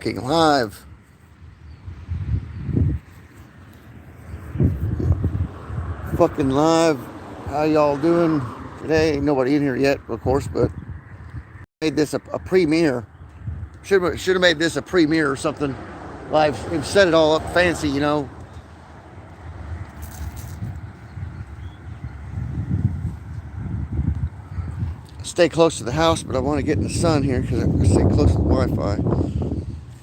Fucking live. Fucking live. How y'all doing today? Ain't nobody in here yet, of course, but made this a premiere. Should have made this a premiere or something. Live. We've set it all up fancy, you know. Stay close to the house, but I want to get in the sun here because I stay close to the Wi-Fi.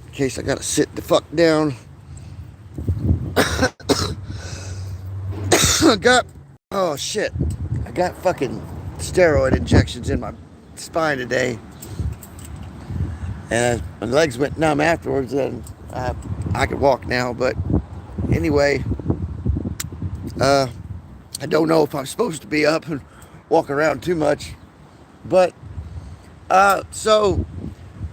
In case I gotta sit the fuck down. Oh shit. I got fucking steroid injections in my spine today. And my legs went numb afterwards, and I could walk now. But anyway, I don't know if I'm supposed to be up and walk around too much. But so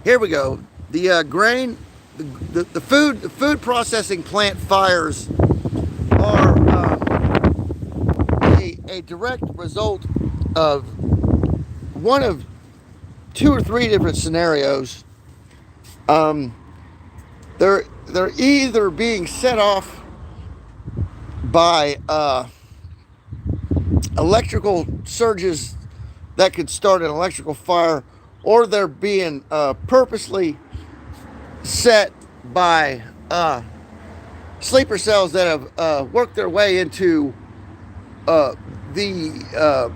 here we go. The grain, the food processing plant fires are a direct result of one of two or three different scenarios. They're either being set off by electrical surges that could start an electrical fire, or they're being purposely set by sleeper cells that have worked their way into the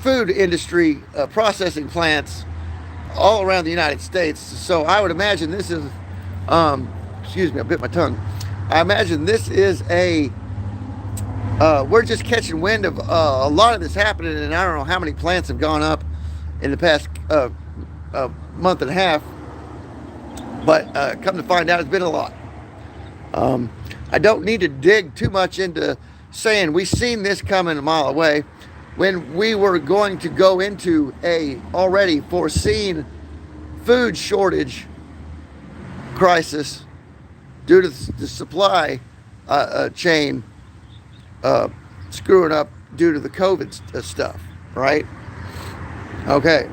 food industry processing plants all around the United States. So I would imagine this is, excuse me, I bit my tongue. I imagine this is we're just catching wind of a lot of this happening, and I don't know how many plants have gone up in the past month and a half, but come to find out, it's been a lot. I don't need to dig too much into saying we've seen this coming a mile away when we were going to go into a already foreseen food shortage crisis due to the supply chain screwing up due to the COVID stuff, right? Okay.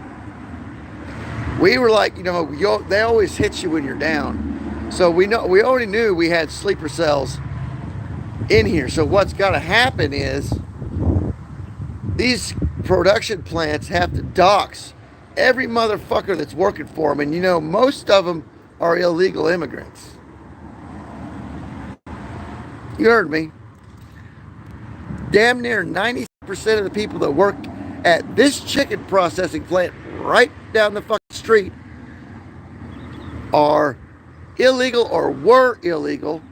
We were like, they always hit you when you're down. So we already knew we had sleeper cells in here. So what's got to happen is these production plants have to dox every motherfucker that's working for them. And most of them are illegal immigrants. You heard me. Damn near 90% of the people that work at this chicken processing plant right down the fucking street are illegal or were illegal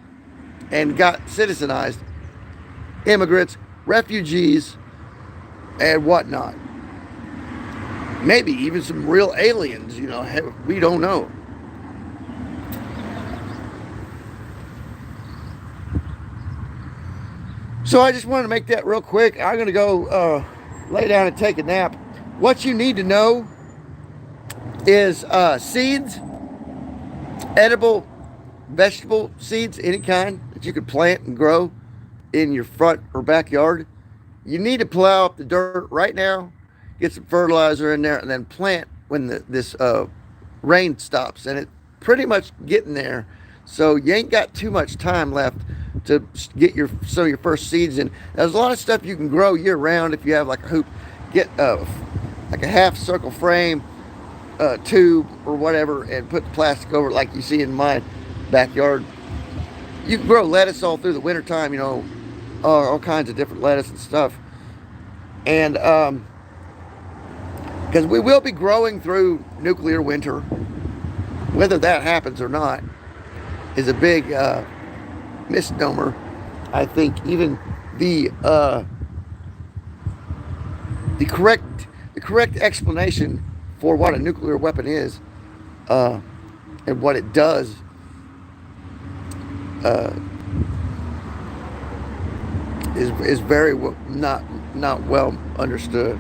and got citizenized immigrants, refugees, and whatnot. Maybe even some real aliens, we don't know. So I just wanted to make that real quick. I'm going to go lay down and take a nap. What you need to know is seeds, edible vegetable seeds, any kind that you could plant and grow in your front or backyard. You need to plow up the dirt right now, get some fertilizer in there, and then plant when this rain stops. And it's pretty much getting there. So you ain't got too much time left to get some of your first seeds in. There's a lot of stuff you can grow year round if you have like a hoop. Get like a half circle frame tube or whatever and put the plastic over it like you see in my backyard. You can grow lettuce all through the winter time, all kinds of different lettuce and stuff. And because we will be growing through nuclear winter, whether that happens or not is a big misnomer. I think even the correct explanation for what a nuclear weapon is and what it does is very not well understood.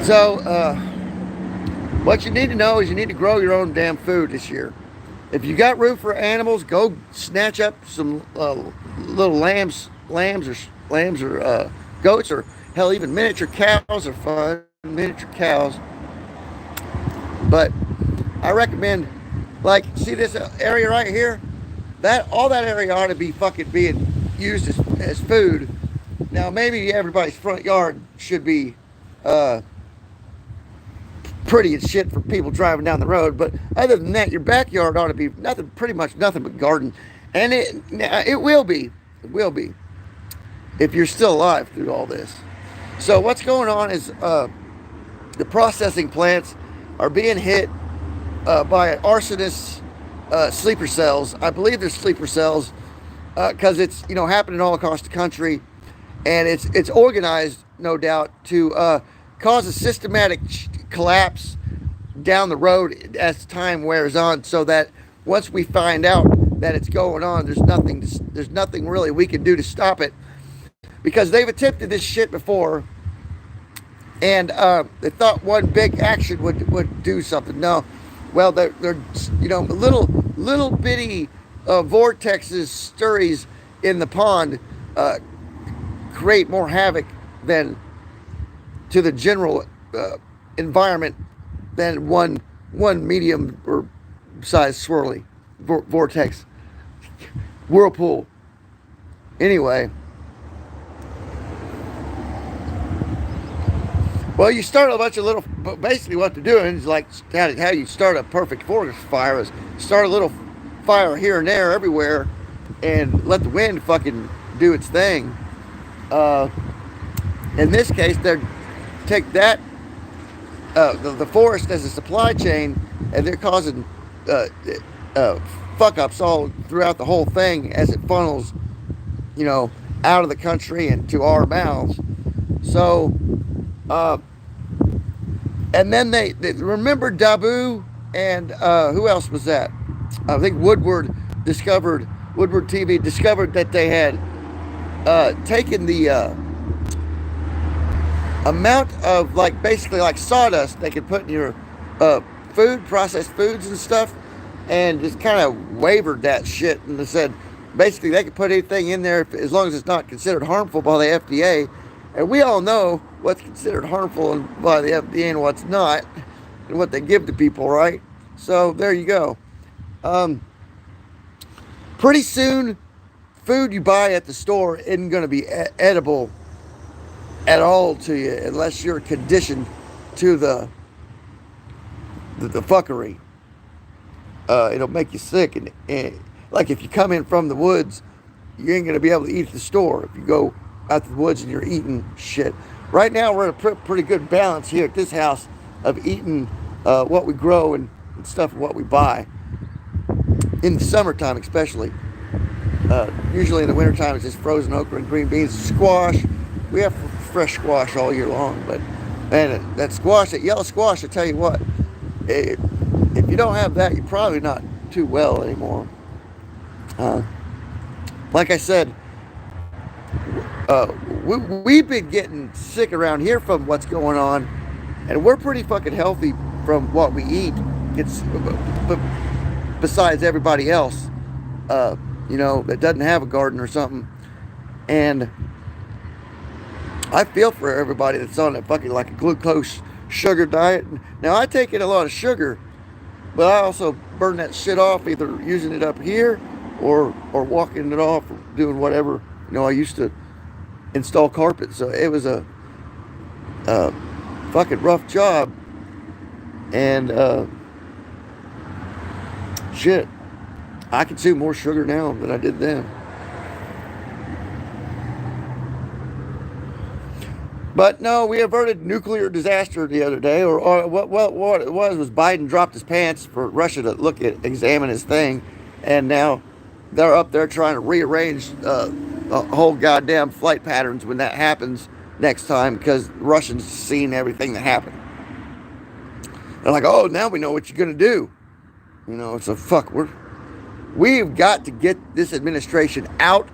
So what you need to know is you need to grow your own damn food this year. If you got room for animals, go snatch up some little lambs or goats, or hell, even miniature cows are fun. miniature cows. But I recommend, like, see this area right here? All that area ought to be fucking being used as food. Now maybe everybody's front yard should be uh, pretty as shit for people driving down the road, but other than that, your backyard ought to be nothing, pretty much nothing but garden, and it will be, if you're still alive through all this. So what's going on is the processing plants are being hit by arsonists, sleeper cells. I believe they're sleeper cells because it's happening all across the country, and it's organized, no doubt, to cause a systematic collapse down the road as time wears on, so that once we find out that it's going on, there's nothing really we can do to stop it, because they've attempted this shit before, and they thought one big action would do something. No, well, they're little bitty vortexes, stirries in the pond create more havoc than to the general environment than one medium or size swirly vortex whirlpool. Anyway, well, you start a bunch of little. Basically, what they're doing is like how you start a perfect forest fire is start a little fire here and there everywhere, and let the wind fucking do its thing. In this case, they're take that the forest as a supply chain, and they're causing fuck ups all throughout the whole thing as it funnels, out of the country and to our mouths. So, and then they remember Dabu and who else was that? I think Woodward TV discovered that they had taken the amount of basically like sawdust they could put in your processed foods and stuff, and just kind of wavered that shit, and they said basically they could put anything in there as long as it's not considered harmful by the FDA. And we all know what's considered harmful by the FDA and what's not, and what they give to people, right? So there you go. Pretty soon, food you buy at the store isn't going to be edible at all to you unless you're conditioned to the fuckery. It'll make you sick, and like if you come in from the woods, you ain't going to be able to eat at the store if you go out to the woods and you're eating shit. Right now we're at a pretty good balance here at this house of eating what we grow and stuff, what we buy. In the summertime especially. Usually in the wintertime it's just frozen okra and green beans, squash. We have fresh squash all year long, but man, that squash, that yellow squash, I tell you what, if you don't have that, you're probably not too well anymore. Like I said, we've been getting sick around here from what's going on, and we're pretty fucking healthy from what we eat. But besides everybody else, that doesn't have a garden or something, and I feel for everybody that's on that fucking like a glucose sugar diet. Now I take in a lot of sugar, but I also burn that shit off either using it up here or walking it off or doing whatever. I used to install carpet, so it was a fucking rough job, and shit, I consume more sugar now than I did then. But no, we averted nuclear disaster the other day, or what it was Biden dropped his pants for Russia to examine his thing, and now they're up there trying to rearrange the whole goddamn flight patterns when that happens next time, because Russians seen everything that happened. They're like, oh, now we know what you're gonna do. So fuck, we've got to get this administration out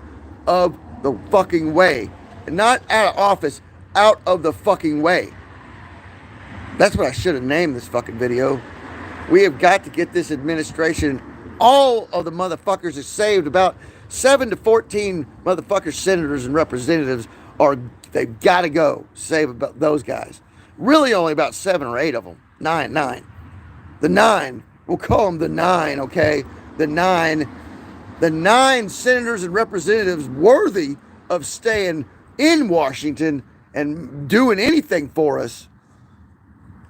of the fucking way, and not out of office. Out of the fucking way. That's what I should have named this fucking video. We have got to get this administration. All of the motherfuckers are saved. About 7 to 14 motherfuckers, senators and representatives they've got to go. Save about those guys. Really only about 7 or 8 of them. Nine. The 9. We'll call them the 9, okay? The 9. The 9 senators and representatives worthy of staying in Washington and doing anything for us.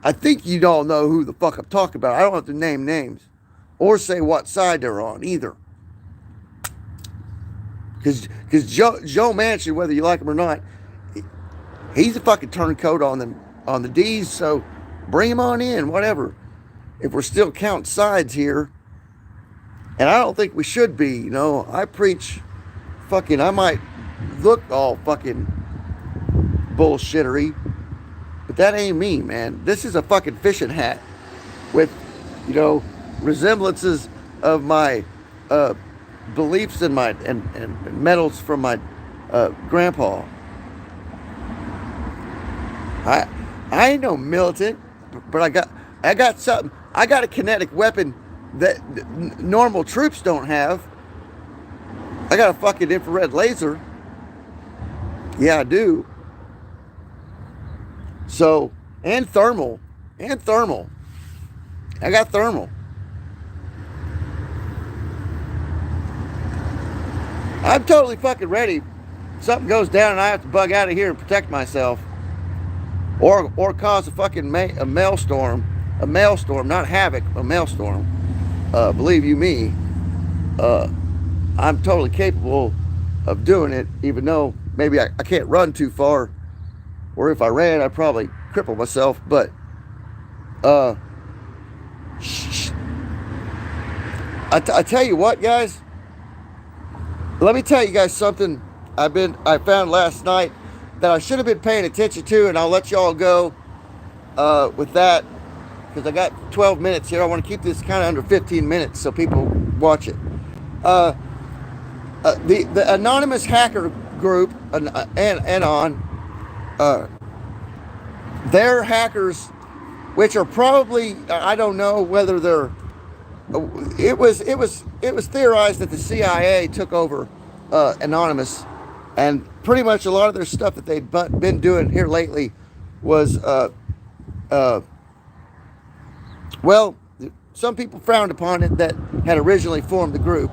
I think you all know who the fuck I'm talking about. I don't have to name names or say what side they're on either. Because Joe Manchin, whether you like him or not, he's a fucking turncoat on the D's. So bring him on in, whatever. If we're still counting sides here, and I don't think we should be. You know, I preach fucking. I might look all fucking bullshittery, but that ain't me, man. This is a fucking fishing hat with, you know, resemblances of my beliefs and my and medals from my grandpa. I ain't no militant, but I got something. I got a kinetic weapon that normal troops don't have. I got a fucking infrared laser. Yeah, I do. So, and thermal. I got thermal. I'm totally fucking ready. Something goes down and I have to bug out of here and protect myself. Or cause a fucking a maelstrom. A maelstrom, not havoc, a maelstrom. Believe you me, I'm totally capable of doing it, even though maybe I can't run too far. Or if I ran, I'd probably cripple myself. But I tell you what, guys. Let me tell you guys something I found last night that I should have been paying attention to, and I'll let y'all go with that, because I got 12 minutes here. I want to keep this kind of under 15 minutes so people watch it. The anonymous hacker group, Anon, they're hackers, which are probably, I don't know whether they're, it was theorized that the CIA took over Anonymous, and pretty much a lot of their stuff that they've been doing here lately was, well, some people frowned upon it that had originally formed the group,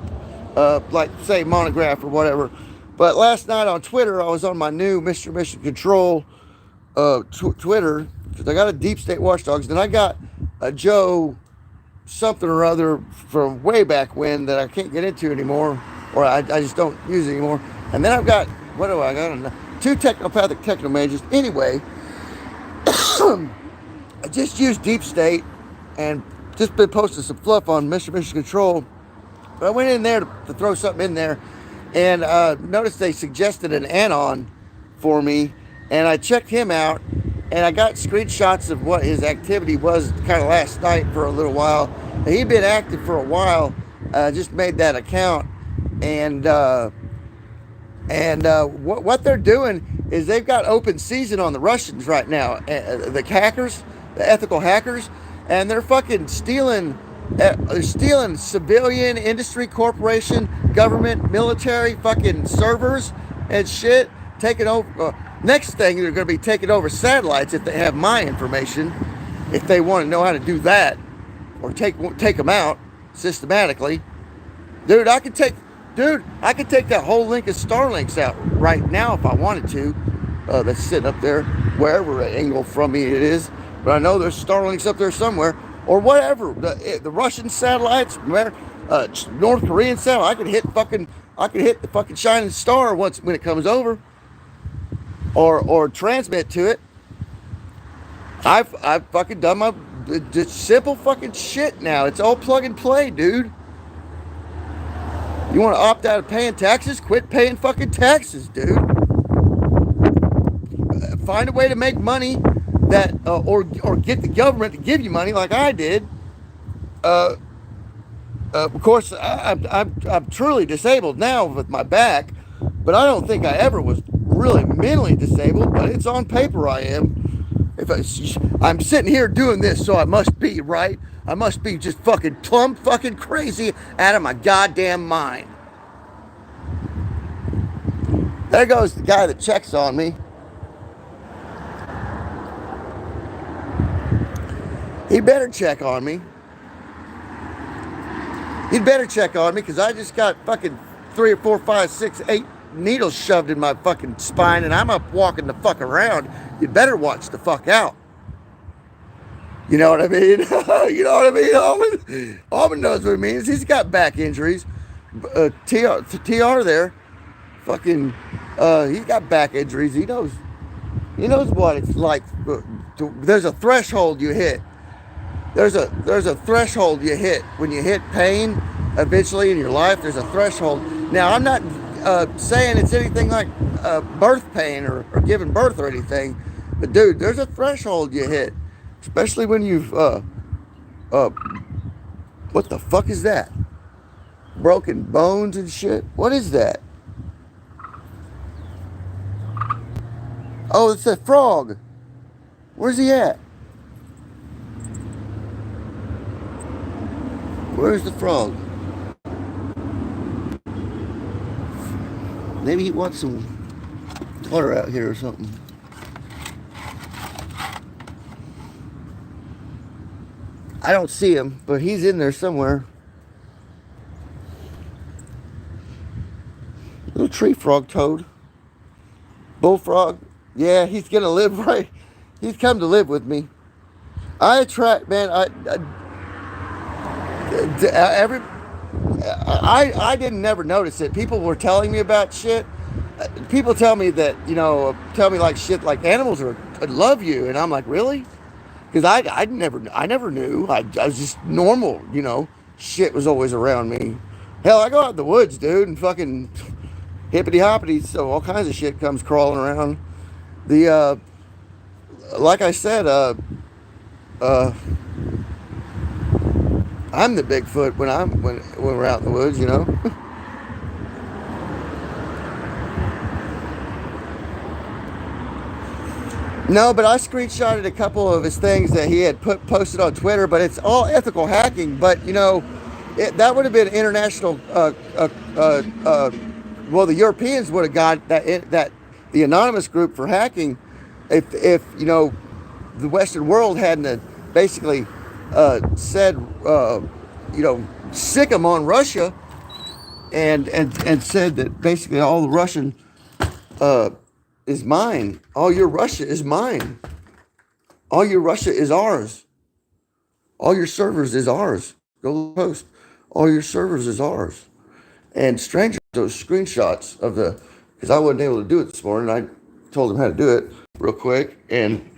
like say Monograph or whatever. But last night on Twitter, I was on my new Mr. Mission Control Twitter, because I got a Deep State Watchdogs, then I got a Joe something or other from way back when that I can't get into anymore, or I just don't use it anymore. And then I've got, what do I got? 2 technopathic techno mages. Anyway, I just used Deep State and just been posting some fluff on Mission Control. But I went in there to throw something in there, and noticed they suggested an Anon for me, and I checked him out, and I got screenshots of what his activity was kind of last night for a little while. And he'd been active for a while. Just made that account, and what they're doing is they've got open season on the Russians right now, the hackers, the ethical hackers, and they're fucking stealing. They're stealing civilian, industry, corporation, government, military, fucking servers and shit. Taking over. Next thing, they're going to be taking over satellites if they have my information. If they want to know how to do that, or take them out systematically, dude, I could take that whole link of Starlinks out right now if I wanted to. That's sitting up there, wherever angle from me it is. But I know there's Starlinks up there somewhere. Or whatever, the Russian satellites, North Korean satellite. I could hit the fucking shining star when it comes over, or transmit to it. I've fucking done my just simple fucking shit now. It's all plug and play, dude. You want to opt out of paying taxes? Quit paying fucking taxes, dude. Find a way to make money. That or get the government to give you money like I did. Of course, I'm truly disabled now with my back, but I don't think I ever was really mentally disabled. But it's on paper I am. I'm sitting here doing this, so I must be right. I must be just fucking plumb fucking crazy out of my goddamn mind. There goes the guy that checks on me. He better check on me. He'd better check on me because I just got fucking 3 or 4, 5, 6, 8 needles shoved in my fucking spine and I'm up walking the fuck around. You better watch the fuck out. You know what I mean? You know what I mean, Almond? Almond knows what it means. He's got back injuries. TR there, fucking, he's got back injuries. He knows what it's like. There's a threshold you hit. There's a threshold you hit when you hit pain. Eventually in your life, there's a threshold. Now, I'm not saying it's anything like birth pain or giving birth or anything, but dude, there's a threshold you hit, especially when you've what the fuck is that? Broken bones and shit. What is that? Oh, it's a frog. Where's he at? Where's the frog? Maybe he wants some water out here or something. I don't see him, but he's in there somewhere. Little tree frog toad. Bullfrog. Yeah, he's gonna live right. He's come to live with me. I attract, man. I didn't never notice it. People were telling me about shit. People tell me that, tell me like shit like animals love you, and I'm like, really? Because I never knew. I was just normal, Shit was always around me. Hell, I go out in the woods, dude, and fucking hippity hoppity, so all kinds of shit comes crawling around. The like I said, I'm the Bigfoot when we're out in the woods, No, but I screenshotted a couple of his things that he had posted on Twitter, but it's all ethical hacking. But that would have been international. Well, the Europeans would have got that the anonymous group for hacking, if the Western world hadn't basically said sick them on Russia, and said that basically all the Russian is mine. All your Russia is mine. All your Russia is ours. All your servers is ours. Go post. All your servers is ours. And stranger, those screenshots of because I wasn't able to do it this morning. I told him how to do it real quick, and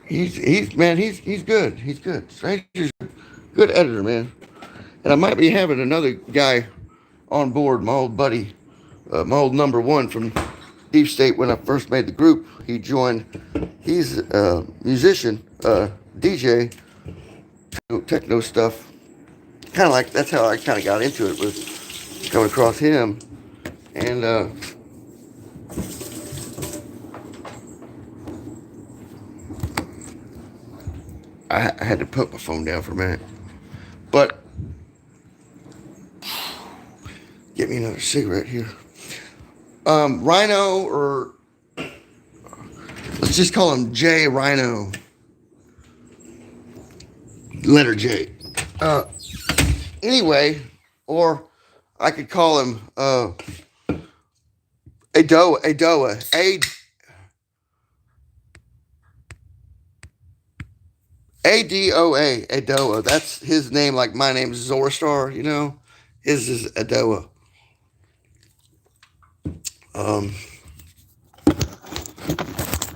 he's good. He's good. Stranger's a good editor, man. And I might be having another guy on board, my old buddy, my old number one from Deep State when I first made the group. He joined. He's a musician, DJ, techno stuff. Kind of like, that's how I kind of got into it, was coming across him. And I had to put my phone down for a minute. But get me another cigarette here. Rhino, or let's just call him J Rhino. Letter J. Anyway, or I could call him Adoa. ADOA. Adoa. That's his name, like my name is Zorstar, His is Adoa.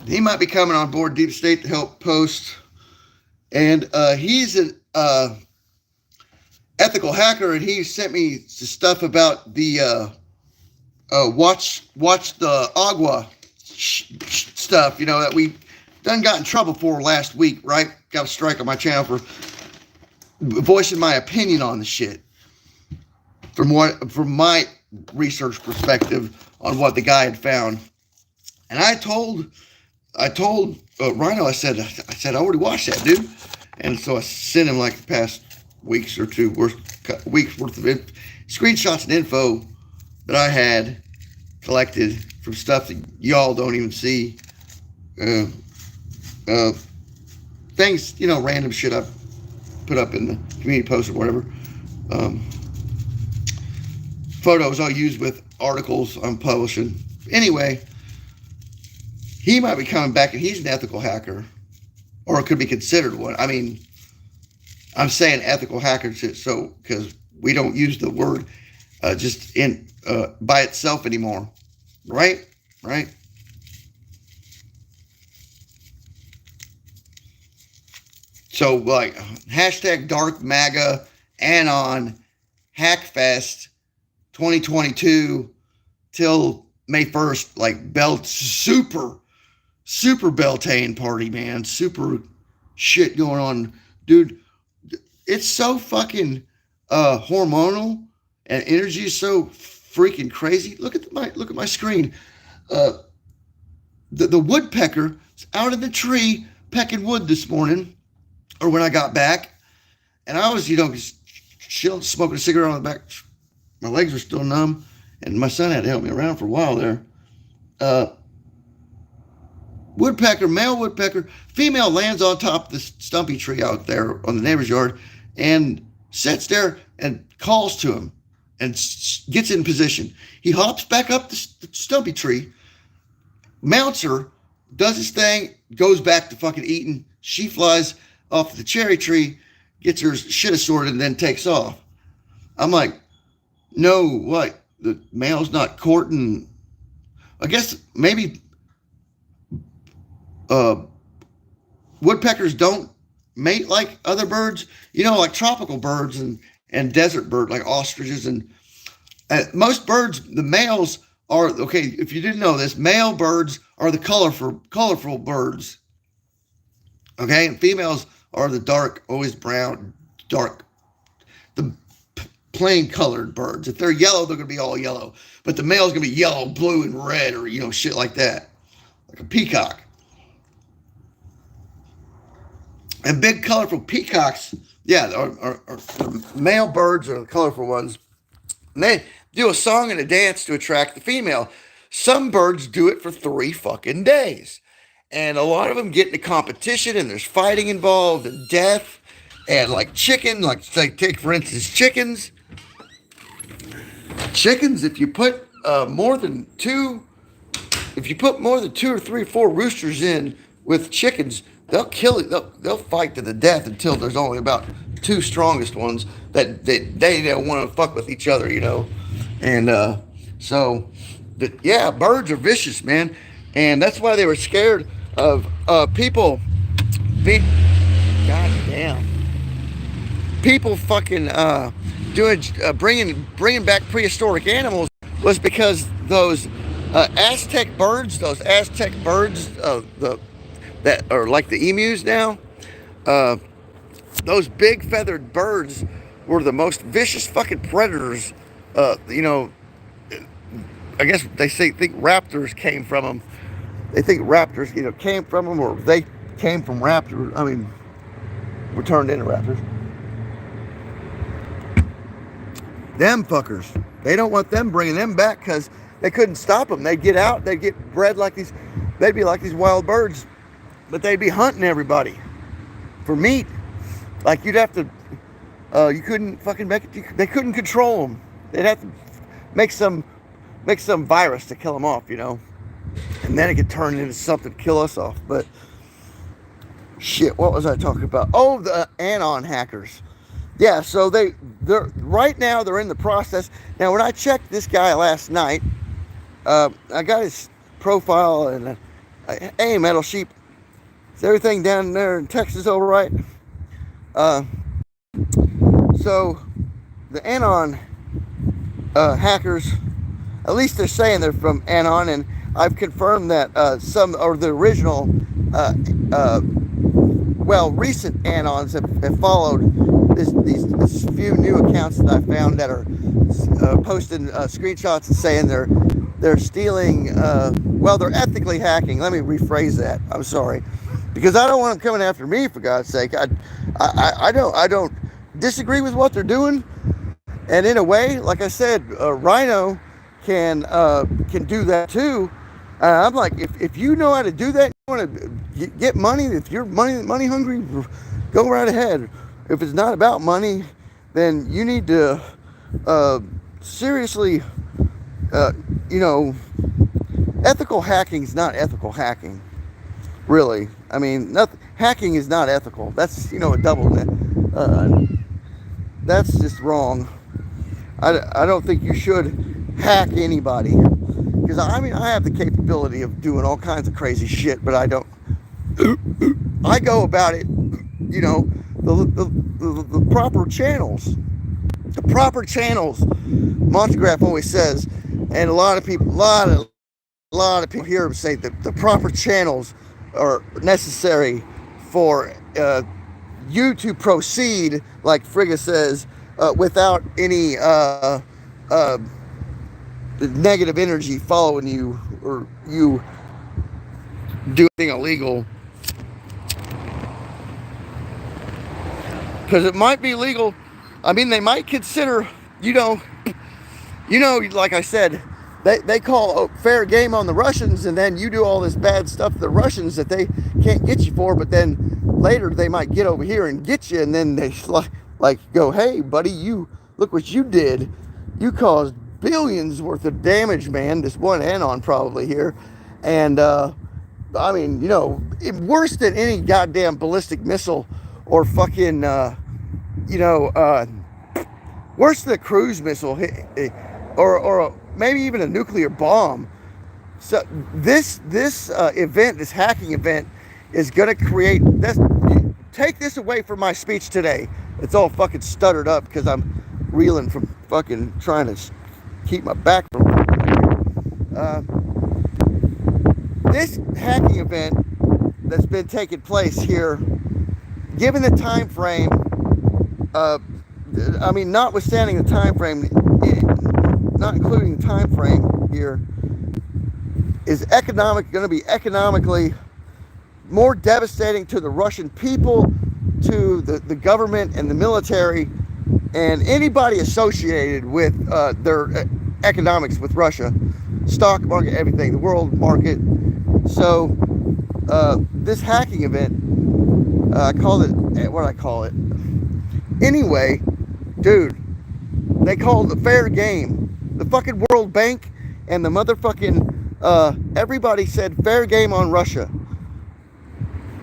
He might be coming on board Deep State to help post. And he's an ethical hacker, and he sent me stuff about the watch the agua stuff, that we done got in trouble for last week, right? Got a strike on my channel for voicing my opinion on the shit. From my research perspective on what the guy had found. And I told Rhino, I said, I already watched that, dude. And so I sent him like the past weeks worth of screenshots and info that I had collected from stuff that y'all don't even see. things, random shit I've put up in the community post or whatever. Um, Photos I'll use with articles I'm publishing. Anyway, he might be coming back and he's an ethical hacker, or it could be considered one. I mean, I'm saying ethical hacker so because we don't use the word just in by itself anymore, right? Right. So like hashtag Dark MAGA Anon Hackfest 2022 till May 1st, like super Beltane party, man. Super shit going on. Dude, it's so fucking hormonal and energy is so freaking crazy. Look at my screen. The woodpecker is out of the tree pecking wood this morning, or when I got back, and I was, chilling, smoking a cigarette on the back. My legs were still numb, and my son had to help me around for a while there. Woodpecker, male woodpecker, female lands on top of this stumpy tree out there on the neighbor's yard and sits there and calls to him and gets in position. He hops back up the stumpy tree, mounts her, does his thing, goes back to fucking eating. She flies off the cherry tree, gets her shit assorted, and then takes off. I'm like, no, what? The male's not courting. I guess maybe woodpeckers don't mate like other birds, like tropical birds and desert birds like ostriches. And most birds, the males are, okay, if you didn't know this, male birds are the colorful birds. Okay, and females are the dark, always brown, dark, the plain colored birds. If they're yellow, they're going to be all yellow. But the male's going to be yellow, blue, and red, or, shit like that. Like a peacock. And big, colorful peacocks, yeah, are male birds are the colorful ones. And they do a song and a dance to attract the female. Some birds do it for 3 fucking days. And a lot of them get into competition, and there's fighting involved, and death, and like chicken, like take for instance chickens. Chickens, if you put more than 2 or 3 or 4 roosters in with chickens, they'll kill it. They'll fight to the death until there's only about 2 strongest ones that they don't want to fuck with each other, And birds are vicious, man, and that's why they were scared of people. Goddamn, people fucking bringing back prehistoric animals was because those Aztec birds, that are like the emus now, those big feathered birds were the most vicious fucking predators. I guess they think raptors came from them. They think raptors, came from them, or they came from raptors. I mean, were turned into raptors. Them fuckers. They don't want them bringing them back because they couldn't stop them. They'd get out. They'd get bred like these. They'd be like these wild birds, but they'd be hunting everybody for meat. Like you'd have to. You couldn't fucking make it. They couldn't control them. They'd have to make some virus to kill them off, and then it could turn into something to kill us off. But shit, what was I talking about? Oh, the Anon hackers. Yeah, so they're right now they're in the process. Now, when I checked this guy last night, I got his profile and hey, Metal Sheep, is everything down there in Texas all right? So the Anon hackers, at least they're saying they're from Anon, and I've confirmed that some or the original, recent Anons have followed these few new accounts that I found that are posting screenshots and saying they're stealing. They're ethically hacking. Let me rephrase that. I'm sorry, because I don't want them coming after me. For God's sake, I don't disagree with what they're doing. And in a way, like I said, Rhino can do that too. I'm like, if you know how to do that, want to get money, if you're money hungry, go right ahead. If it's not about money, then you need to seriously, ethical hacking is not ethical hacking, really. I mean, hacking is not ethical. That's, a double net. That's just wrong. I don't think you should hack anybody. Because, I have the capability of doing all kinds of crazy shit, but I don't. I go about it, the proper channels. The proper channels, Montegraph always says, and a lot of people hear him say that the proper channels are necessary for you to proceed, like Frigga says, without any negative energy following you, or you do anything illegal. Because it might be legal. They might consider, like I said, they call fair game on the Russians, and then you do all this bad stuff to the Russians that they can't get you for, but then later they might get over here and get you, and then they go, hey buddy, you look what you did. You caused billions worth of damage, man. This one anon probably here. And worse than any goddamn ballistic missile or fucking worse than a cruise missile or maybe even a nuclear bomb. So this event, this hacking event, is gonna create this. Take this away from my speech today. It's all fucking stuttered up because I'm reeling from fucking trying to keep my back from this hacking event that's been taking place here, given the time frame, notwithstanding the time frame, not including the time frame here, is going to be economically more devastating to the Russian people, to the government and the military, and anybody associated with their economics with Russia, stock market, everything, the world market. So this hacking event, I called it, what did I call it? Anyway, dude, they called it fair game. The fucking World Bank and the motherfucking, everybody said fair game on Russia.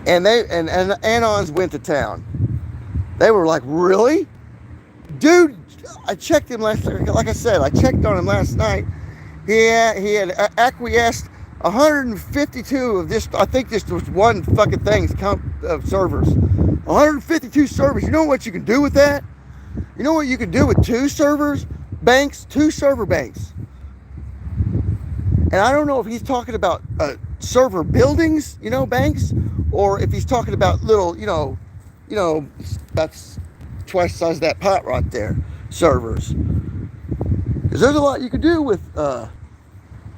And Anons went to town. They were like, really? Dude, I checked him last night. Like I said, I checked on him last night. He had acquiesced 152 of this. I think this was one fucking thing's of servers. 152 servers. You know what you can do with that? You know what you can do with two server banks? And I don't know if he's talking about server buildings, banks, or if he's talking about little, that's twice the size of that pot right there, servers. Because there's a lot you can do with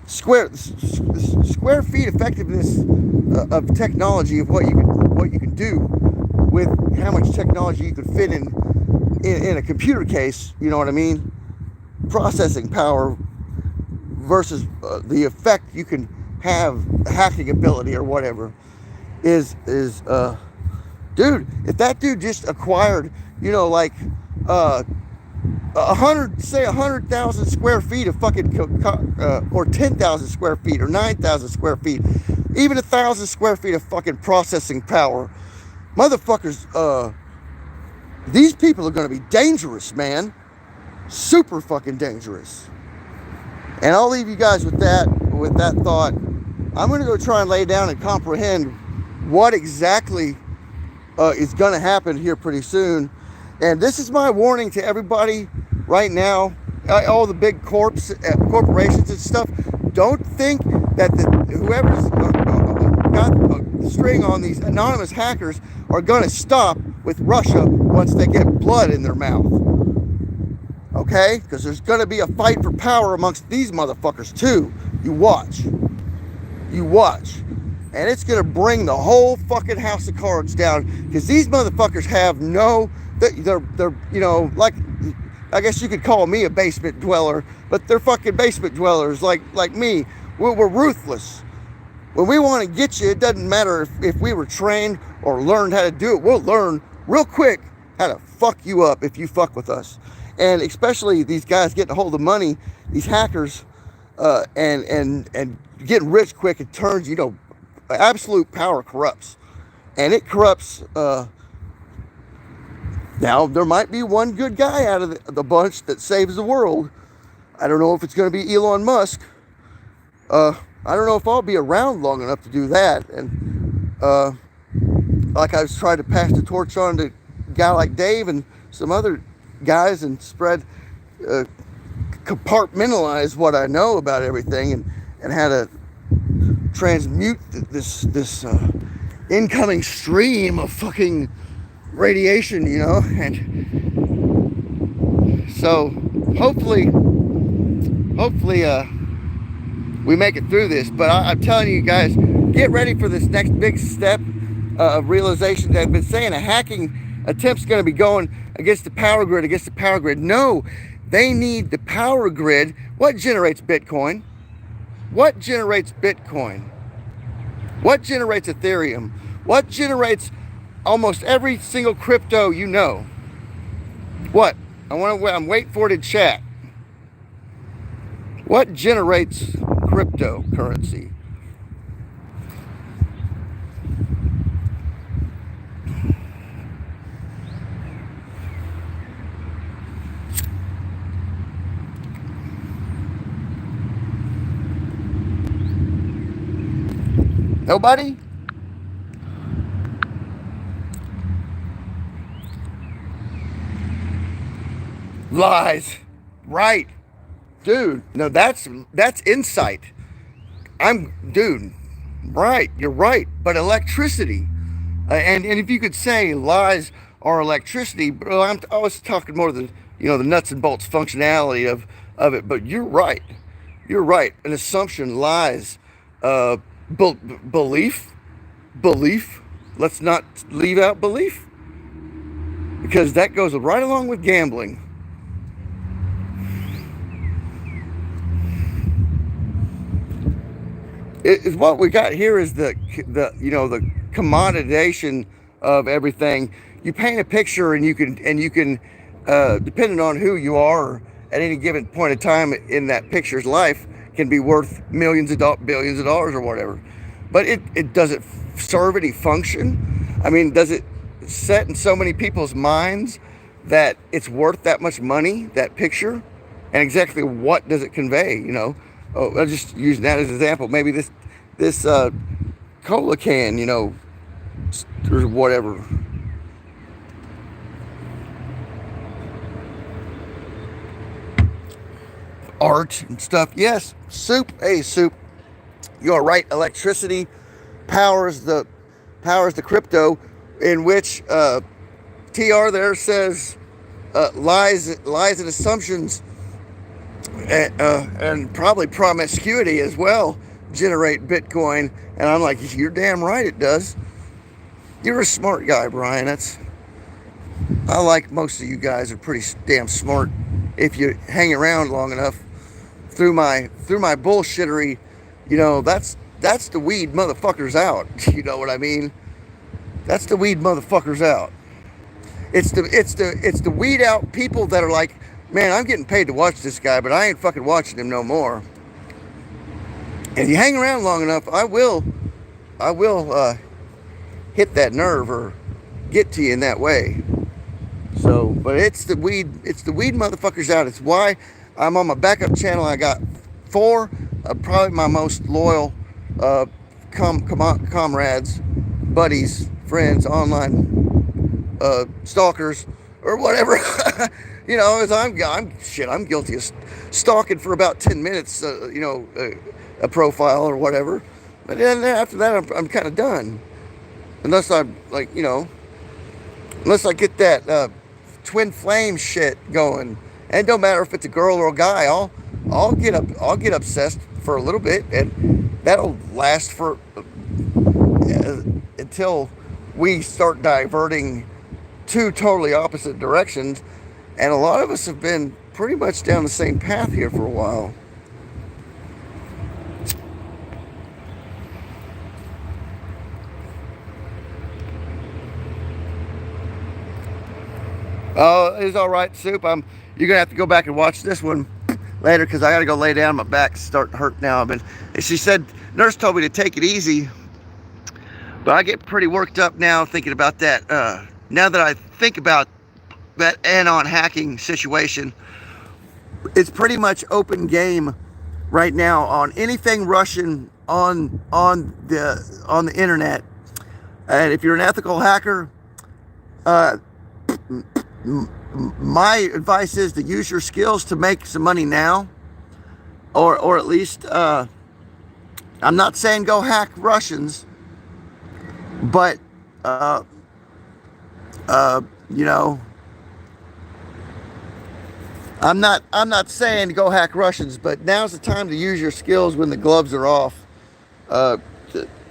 square feet effectiveness of technology, of what you can do with how much technology you could fit in a computer case. You know what I mean? Processing power versus the effect you can have, hacking ability or whatever is dude, if that dude just acquired 100,000 square feet of fucking or 10,000 square feet or 9,000 square feet, even 1,000 square feet of fucking processing power, motherfuckers, these people are going to be dangerous, man. Super fucking dangerous. And I'll leave you guys with that thought. I'm going to go try and lay down and comprehend what exactly is going to happen here pretty soon. And this is my warning to everybody right now, all the big corporations and stuff. Don't think that whoever's got the string on these anonymous hackers are going to stop with Russia once they get blood in their mouth. Okay? Because there's going to be a fight for power amongst these motherfuckers too. You watch. And it's going to bring the whole fucking house of cards down, because these motherfuckers have they're like, I guess you could call me a basement dweller, but they're fucking basement dwellers like me. We're ruthless. When we want to get you, it doesn't matter if we were trained or learned how to do it. We'll learn real quick how to fuck you up if you fuck with us. And especially these guys getting a hold of money, these hackers, and getting rich quick. It turns, absolute power corrupts. And it corrupts. Now, there might be one good guy out of the bunch that saves the world. I don't know if it's going to be Elon Musk. I don't know if I'll be around long enough to do that. And like I was trying to pass the torch on to a guy like Dave and some other guys and compartmentalize what I know about everything and how to transmute this incoming stream of fucking radiation, and so hopefully we make it through this. But I'm telling you guys, get ready for this next big step of realization. That I've been saying a hacking attempt's going to be going against the power grid. No, they need the power grid. What generates Bitcoin? What generates Bitcoin? What generates Ethereum? What generates almost every single crypto you know? What? I'm waiting for it in chat. What generates cryptocurrency? Nobody? Lies. Right. Dude, no, that's insight. Dude, right, you're right. But electricity, and if you could say lies are electricity, but I was talking more the nuts and bolts functionality of it. But you're right. An assumption, lies, belief. Let's not leave out belief, because that goes right along with gambling. What we got here is the commoditization of everything. You paint a picture, and you can depending on who you are at any given point of time in that picture's life, can be worth billions of dollars or whatever. But it doesn't serve any function. I mean, does it set in so many people's minds that it's worth that much money, that picture? And exactly what does it convey? I'm just using that as an example. Maybe this cola can, or whatever. Art and stuff. Yes, soup. Hey, soup. You are right. Electricity powers the crypto, in which TR there says lies and assumptions. And probably promiscuity as well generate Bitcoin. And I'm like, you're damn right it does. You're a smart guy, Brian. I like most of you guys are pretty damn smart if you hang around long enough. Through my bullshittery, that's the weed motherfuckers out. You know what I mean? That's the weed motherfuckers out. It's the weed out people that are like, man, I'm getting paid to watch this guy, but I ain't fucking watching him no more. And you hang around long enough, I will hit that nerve or get to you in that way. So, but it's the weed motherfuckers out. It's why I'm on my backup channel. I got 4 probably my most loyal comrades, buddies, friends, online stalkers, or whatever. As I'm guilty of stalking for about 10 minutes, a profile or whatever. But then after that, I'm kind of done. Unless I get that twin flame shit going. And it don't matter if it's a girl or a guy. I'll get obsessed for a little bit, and that'll last for until we start diverting 2 totally opposite directions. And a lot of us have been pretty much down the same path here for a while. Oh, it's all right, Soup. You're gonna have to go back and watch this one later because I gotta go lay down. My back's starting to hurt now. She said, nurse told me to take it easy, but I get pretty worked up now thinking about that. Now that I think about that anon hacking situation, it's pretty much open game right now on anything Russian on the internet. And if you're an ethical hacker, my advice is to use your skills to make some money now, or at least I'm not saying go hack Russians, but you know, I'm not saying to go hack Russians, but now's the time to use your skills when the gloves are off,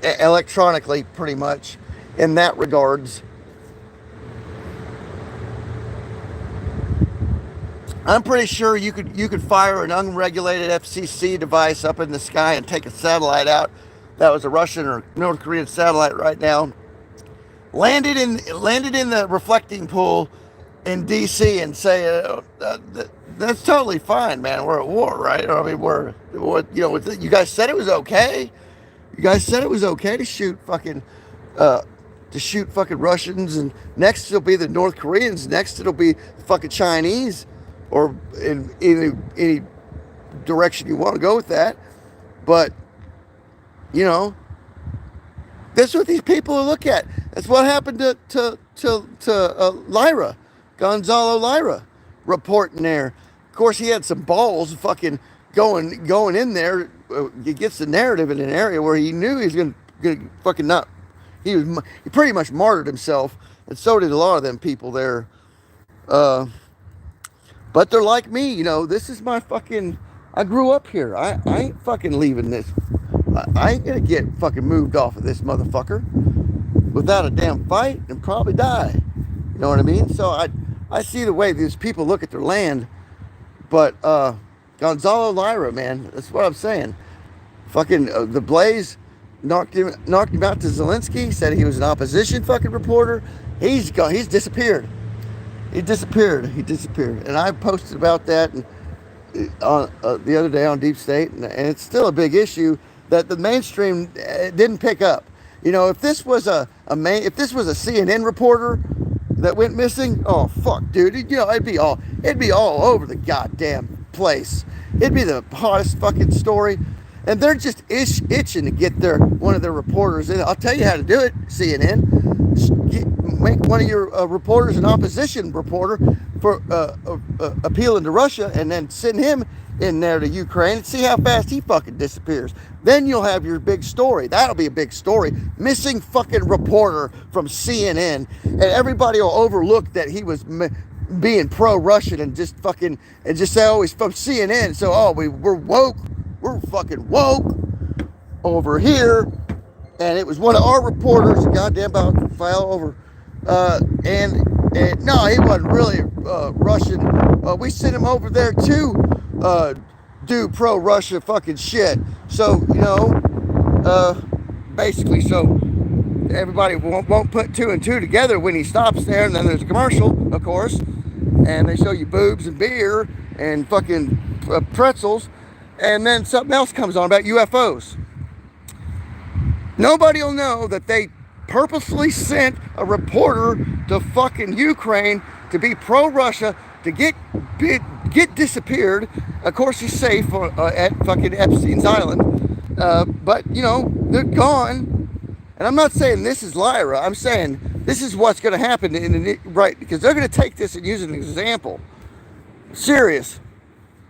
electronically, pretty much, in that regards. I'm pretty sure you could fire an unregulated FCC device up in the sky and take a satellite out that was a Russian or North Korean satellite right now, landed in the reflecting pool in DC and say that's totally fine, man. We're at war, right? I mean, you guys said it was okay. You guys said it was okay to shoot fucking Russians, and next it'll be the North Koreans. Next it'll be the fucking Chinese, or in any direction you want to go with that. But you know, that's what these people look at. That's what happened to Lyra, Gonzalo Lyra, reporting there. Of course, he had some balls, fucking going in there. He gets the narrative in an area where he knew he was gonna fucking not. He pretty much martyred himself, and so did a lot of them people there. But they're like me, you know. This is my fucking. I grew up here. I ain't fucking leaving this. I ain't gonna get fucking moved off of this motherfucker without a damn fight and probably die. You know what I mean? So I see the way these people look at their land. But Gonzalo Lyra, man, that's what I'm saying. Fucking the Blaze knocked him out to Zelensky. Said he was an opposition fucking reporter. He's disappeared. He disappeared. And I posted about that the other day on Deep State, and it's still a big issue that the mainstream didn't pick up. You know, if this was a CNN reporter that went missing, oh fuck, dude, you know, it'd be all over the goddamn place. It'd be the hottest fucking story, and they're just itching to get one of their reporters in. I'll tell you how to do it, CNN. Make one of your reporters an opposition reporter for appealing to Russia, and then send him in there to Ukraine and see how fast he fucking disappears. Then you'll have your big story. That'll be a big story. Missing fucking reporter from CNN, and everybody will overlook that he was being pro-Russian and just say, oh, he's from CNN, so oh, we're woke. We're fucking woke over here. And it was one of our reporters, goddamn about fell over. And no, he wasn't really Russian. We sent him over there to do pro-Russia fucking shit. So, you know, basically, so everybody won't put two and two together when he stops there. And then there's a commercial, of course, and they show you boobs and beer and fucking pretzels. And then something else comes on about UFOs. Nobody will know that they purposely sent a reporter to fucking Ukraine to be pro-Russia, to get disappeared. Of course, he's safe at fucking Epstein's Island. But, you know, they're gone. And I'm not saying this is Lyra. I'm saying this is what's going to happen, right? Because they're going to take this and use it as an example. Serious.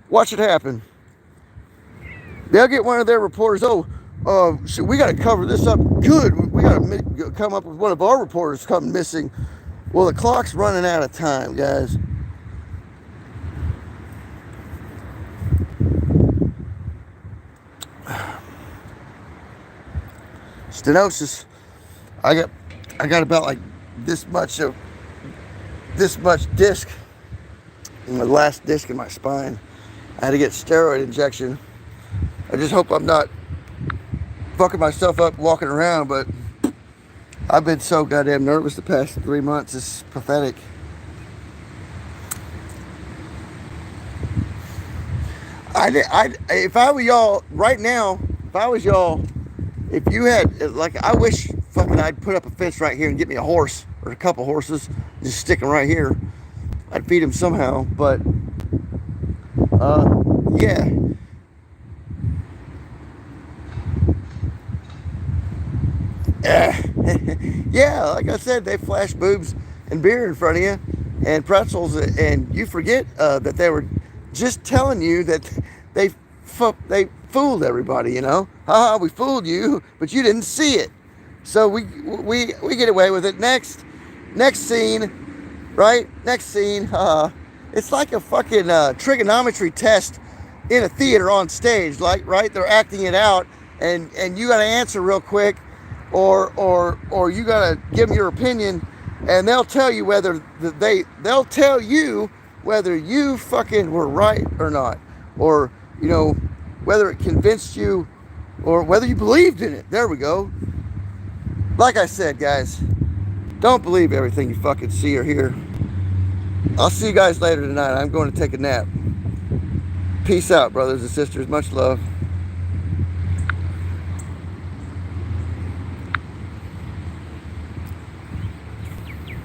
Watch it happen. They'll get one of their reporters, so we got to cover this up good. We got to come up with one of our reporters coming missing. Well, the clock's running out of time, guys. Stenosis. I got about like this much disc in the last disc in my spine. I had to get steroid injection. I just hope I'm not fucking myself up walking around, but I've been so goddamn nervous the past 3 months. It's pathetic. If I were y'all right now, if I was y'all, if you had, like, I wish fucking I'd put up a fence right here and get me a horse or a couple horses, just stick them right here. I'd feed them somehow, but yeah. Yeah, like I said, they flash boobs and beer in front of you and pretzels, and you forget that they were just telling you that they they fooled everybody. You know, haha, we fooled you, but you didn't see it. So we get away with it. Next scene, right? Next scene. It's like a fucking trigonometry test in a theater on stage. Like, right? They're acting it out, and you got to answer real quick, or you got to give them your opinion, and they'll tell you whether they'll tell you whether you fucking were right or not, or you know, whether it convinced you or whether you believed in it. There we go. Like I said, guys, don't believe everything you fucking see or hear. I'll see you guys later tonight. I'm going to take a nap. Peace out, brothers and sisters. Much love.